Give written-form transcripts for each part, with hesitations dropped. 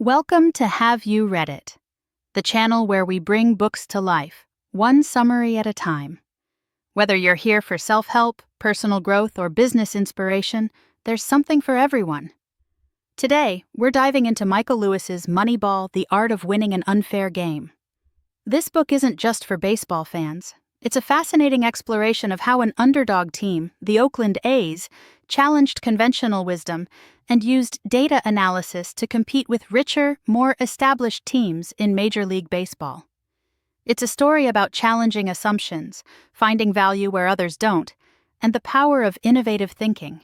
Welcome to Have You Read It, the channel where we bring books to life, one summary at a time. Whether you're here for self-help, personal growth, or business inspiration, there's something for everyone. Today, we're diving into Michael Lewis's Moneyball, The Art of Winning an Unfair Game. This book isn't just for baseball fans. It's a fascinating exploration of how an underdog team, the Oakland A's, challenged conventional wisdom and used data analysis to compete with richer, more established teams in Major League Baseball. It's a story about challenging assumptions, finding value where others don't, and the power of innovative thinking.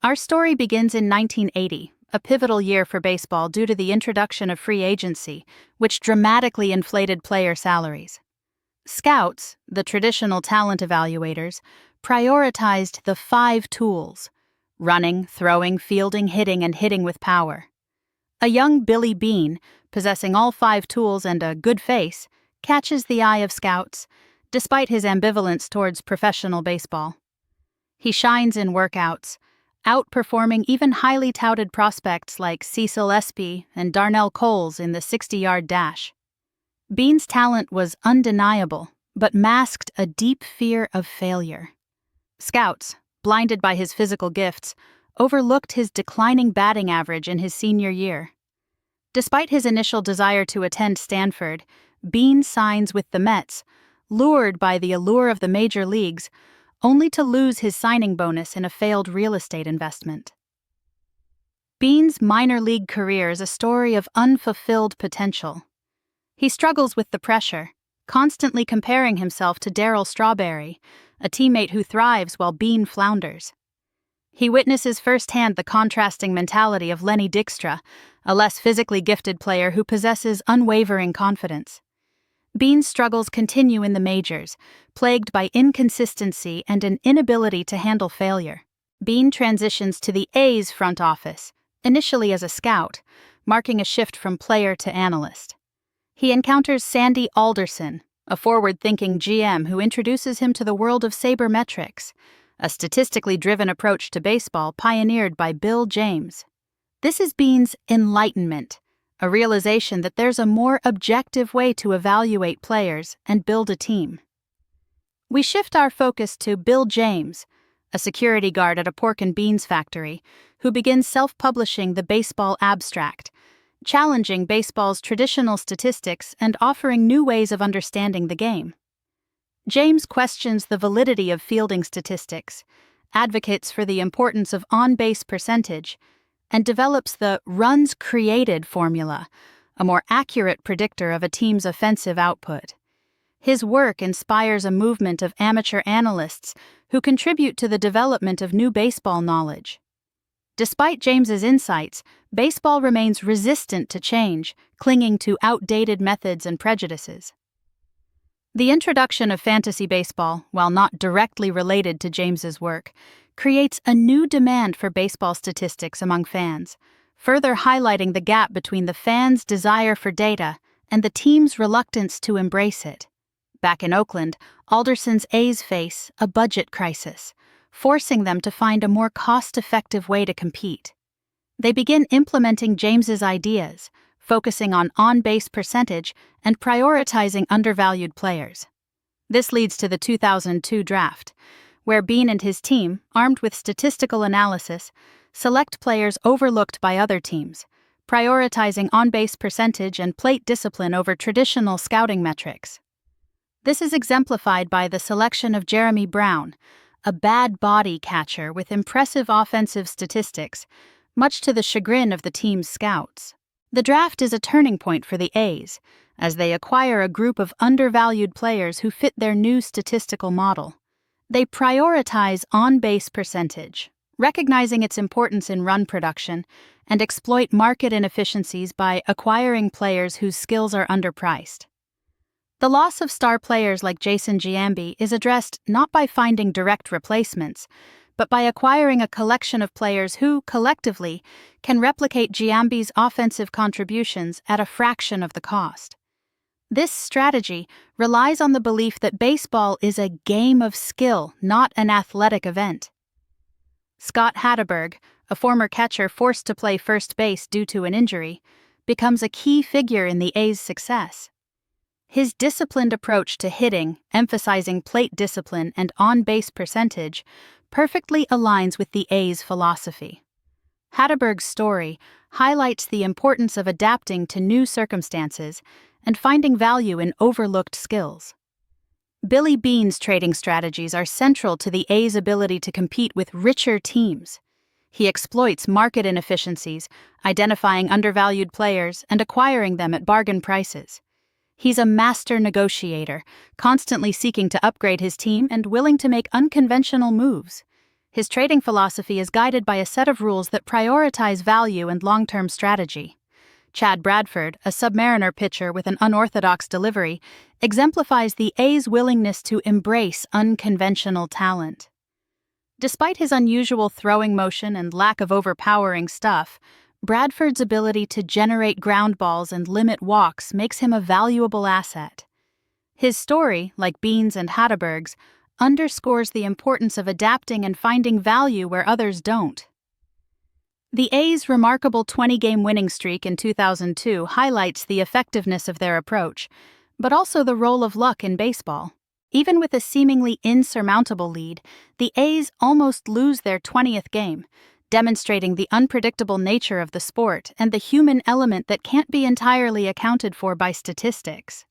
Our story begins in 1980, a pivotal year for baseball due to the introduction of free agency, which dramatically inflated player salaries. Scouts, the traditional talent evaluators, prioritized the 5 tools: running, throwing, fielding, and hitting with power. A young Billy Beane, possessing all 5 tools and a good face, catches the eye of scouts, despite his ambivalence towards professional baseball. He shines in workouts, outperforming even highly touted prospects like Cecil Espy and Darnell Coles in the 60-yard dash. Beane's talent was undeniable, but masked a deep fear of failure. Scouts, blinded by his physical gifts, overlooked his declining batting average in his senior year. Despite his initial desire to attend Stanford, Beane signs with the Mets, lured by the allure of the major leagues, only to lose his signing bonus in a failed real estate investment. Beane's minor league career is a story of unfulfilled potential. He struggles with the pressure, constantly comparing himself to Darryl Strawberry, a teammate who thrives while Beane flounders. He witnesses firsthand the contrasting mentality of Lenny Dykstra, a less physically gifted player who possesses unwavering confidence. Beane's struggles continue in the majors, plagued by inconsistency and an inability to handle failure. Beane transitions to the A's front office, initially as a scout, marking a shift from player to analyst. He encounters Sandy Alderson, a forward-thinking GM who introduces him to the world of sabermetrics, a statistically driven approach to baseball pioneered by Bill James. This is Beane's enlightenment, a realization that there's a more objective way to evaluate players and build a team. We shift our focus to Bill James, a security guard at a pork and beans factory, who begins self-publishing the Baseball Abstract, challenging baseball's traditional statistics and offering new ways of understanding the game. James questions the validity of fielding statistics, advocates for the importance of on-base percentage, and develops the runs created formula, a more accurate predictor of a team's offensive output. His work inspires a movement of amateur analysts who contribute to the development of new baseball knowledge. Despite James's insights, baseball remains resistant to change, clinging to outdated methods and prejudices. The introduction of fantasy baseball, while not directly related to James's work, creates a new demand for baseball statistics among fans, further highlighting the gap between the fans' desire for data and the team's reluctance to embrace it. Back in Oakland, Alderson's A's face a budget crisis, forcing them to find a more cost-effective way to compete. They begin implementing James's ideas, focusing on on-base percentage and prioritizing undervalued players. This leads to the 2002 draft, where Beane and his team, armed with statistical analysis, select players overlooked by other teams, prioritizing on-base percentage and plate discipline over traditional scouting metrics. This is exemplified by the selection of Jeremy Brown, a bad body catcher with impressive offensive statistics, much to the chagrin of the team's scouts. The draft is a turning point for the A's, as they acquire a group of undervalued players who fit their new statistical model. They prioritize on-base percentage, recognizing its importance in run production, and exploit market inefficiencies by acquiring players whose skills are underpriced. The loss of star players like Jason Giambi is addressed not by finding direct replacements, but by acquiring a collection of players who, collectively, can replicate Giambi's offensive contributions at a fraction of the cost. This strategy relies on the belief that baseball is a game of skill, not an athletic event. Scott Hatteberg, a former catcher forced to play first base due to an injury, becomes a key figure in the A's success. His disciplined approach to hitting, emphasizing plate discipline and on-base percentage, perfectly aligns with the A's philosophy. Hatteberg's story highlights the importance of adapting to new circumstances and finding value in overlooked skills. Billy Beane's trading strategies are central to the A's ability to compete with richer teams. He exploits market inefficiencies, identifying undervalued players and acquiring them at bargain prices. He's a master negotiator, constantly seeking to upgrade his team and willing to make unconventional moves. His trading philosophy is guided by a set of rules that prioritize value and long-term strategy. Chad Bradford, a Submariner pitcher with an unorthodox delivery, exemplifies the A's willingness to embrace unconventional talent. Despite his unusual throwing motion and lack of overpowering stuff, Bradford's ability to generate ground balls and limit walks makes him a valuable asset. His story, like Beane's and Hatteberg's, underscores the importance of adapting and finding value where others don't. The A's remarkable 20-game winning streak in 2002 highlights the effectiveness of their approach, but also the role of luck in baseball. Even with a seemingly insurmountable lead, the A's almost lose their 20th game, demonstrating the unpredictable nature of the sport and the human element that can't be entirely accounted for by statistics.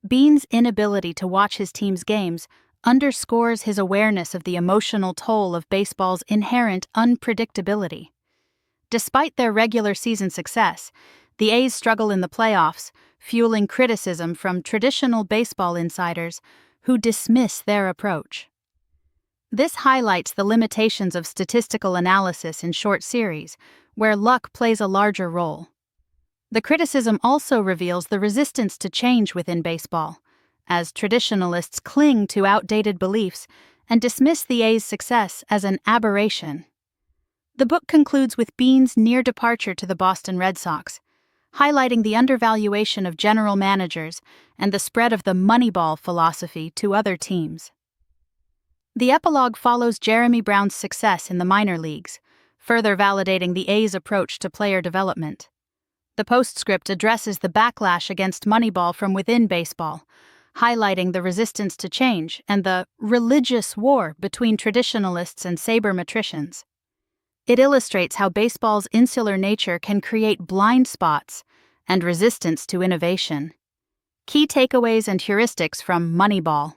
Beane's inability to watch his team's games underscores his awareness of the emotional toll of baseball's inherent unpredictability. Despite their regular season success, the A's struggle in the playoffs, fueling criticism from traditional baseball insiders who dismiss their approach. This highlights the limitations of statistical analysis in short series, where luck plays a larger role. The criticism also reveals the resistance to change within baseball, as traditionalists cling to outdated beliefs and dismiss the A's success as an aberration. The book concludes with Beane's near departure to the Boston Red Sox, highlighting the undervaluation of general managers and the spread of the Moneyball philosophy to other teams. The epilogue follows Jeremy Brown's success in the minor leagues, further validating the A's approach to player development. The postscript addresses the backlash against Moneyball from within baseball, highlighting the resistance to change and the religious war between traditionalists and sabermetricians. It illustrates how baseball's insular nature can create blind spots and resistance to innovation. Key takeaways and heuristics from Moneyball.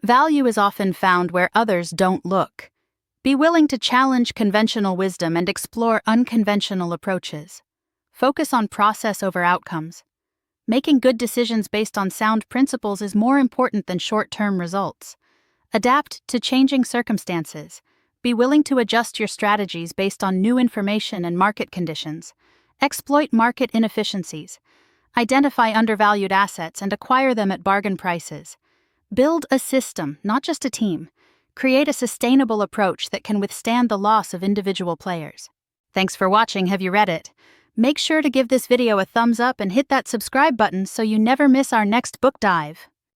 Value is often found where others don't look. Be willing to challenge conventional wisdom and explore unconventional approaches. Focus on process over outcomes. Making good decisions based on sound principles is more important than short-term results. Adapt to changing circumstances. Be willing to adjust your strategies based on new information and market conditions. Exploit market inefficiencies. Identify undervalued assets and acquire them at bargain prices. Build a system, not just a team. Create a sustainable approach that can withstand the loss of individual players. Thanks for watching. Have you read it? Make sure to give this video a thumbs up and hit that subscribe button so you never miss our next book dive.